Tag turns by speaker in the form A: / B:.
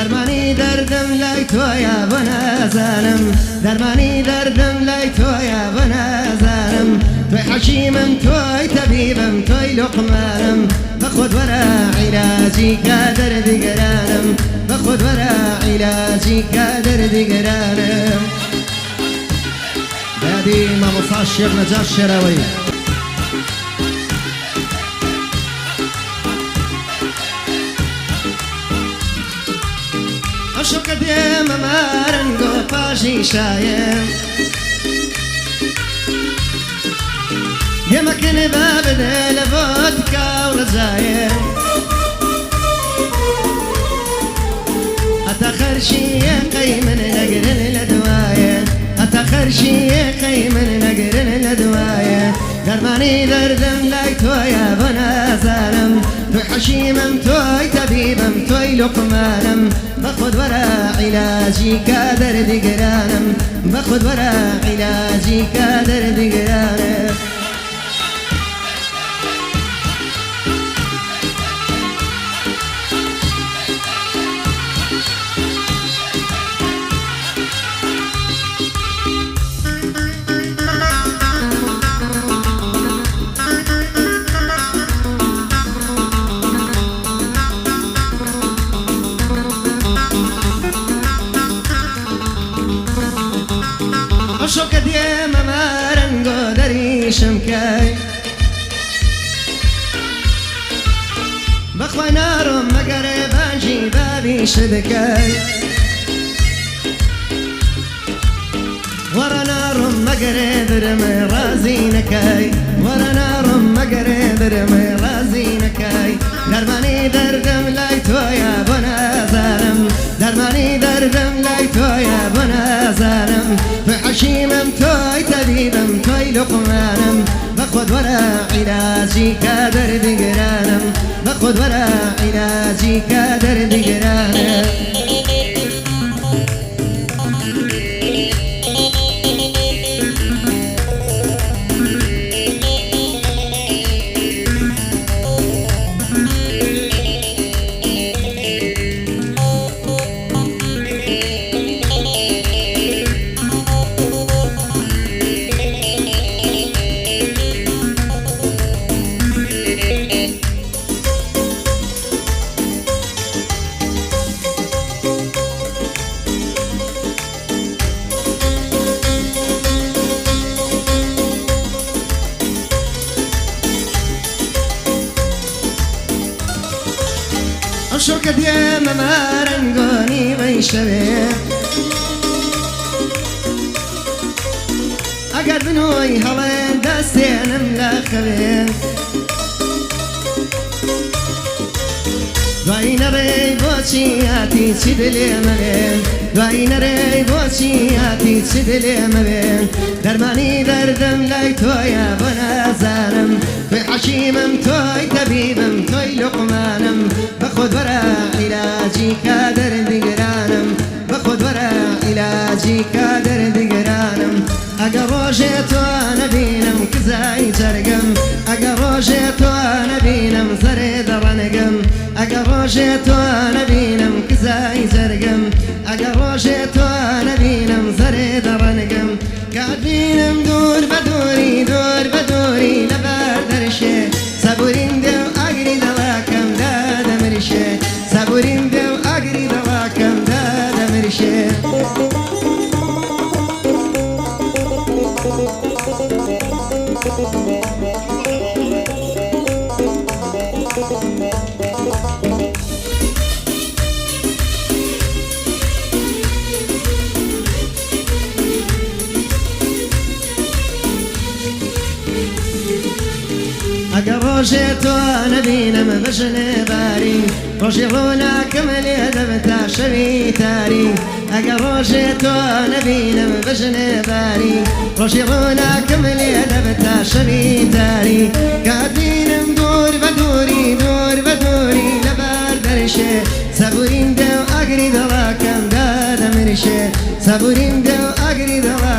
A: درمانی دردم لای تویا و نزانم درمانی دردم لای تویا و نزانم توی حکیمم توی طبیبم توی لقمانم بخود ورا علاجی که درد گرانم بخود ورا علاجی که درد گرانم بادی ما مصاشر نجاش شراوی عشق دیم مارنگو پاشی شایم يمكن باب دل فودكا ورزايم أتخر شي قيمن نقرن الأدواية أتخر شي قيمن نقرن الأدواية درماني دردم لاي تويا بنا زالم توي حشيمم توي طبيبم توي لقمانم باخد ورا علاجي كادر دقرانم باخد ورا علاجي كادر دقرانم عشق دیم مارنگو دریشم کی بخوای نارم مگر بانجی بابی شدکی ورا نارم مگر برم رازی نکی ورا نارم مگر برم رازی نکی درمانی دردم لای تویا بنازارم درمانی دردم لای تویا بنازارم توی حشیمم توی طبیبم توی لقمانم بخود ورا علاجی که درد گرانم بخود ورا علاجی که درد گرانم عشق دیم مارنگونی ویشوه اگر بنوی هلین دستینم لخوه دوایی نری بوچیاتی چی دلی مبه دوایی نری بوچیاتی چی دلی مبه درمانی دردم لای تویا بنازارم توی حشیمم توی طبیبم توی لقمانم بخود ورا علاجی که درد گرانم بخود ورا علاجی که درد گرانم اگر روژ تو نبینم کزای جرگم اگر روژ تو نبینم زر درنگم اگر روژ تو نبینم کزای جرگم اگر روژ تو نبینم زر درنگم قاعدینم دور بدوری دور بدوری لبر درشه صبورین دو اگری دواکم داد مرشه صبورین دو اگری دواکم داد مرشه اگر روژ تو نبینم بجن باری روژی رونا کملی دبتا شوی تاری اگر روژ تو نبینم بجن باری روژی رونا کملی دبتا شوی تاری قاعدینم دور بدوری دور بدوری لبر درشه صبورین دو اگری دواکم داد مرشه صبورین دو اگری دواکم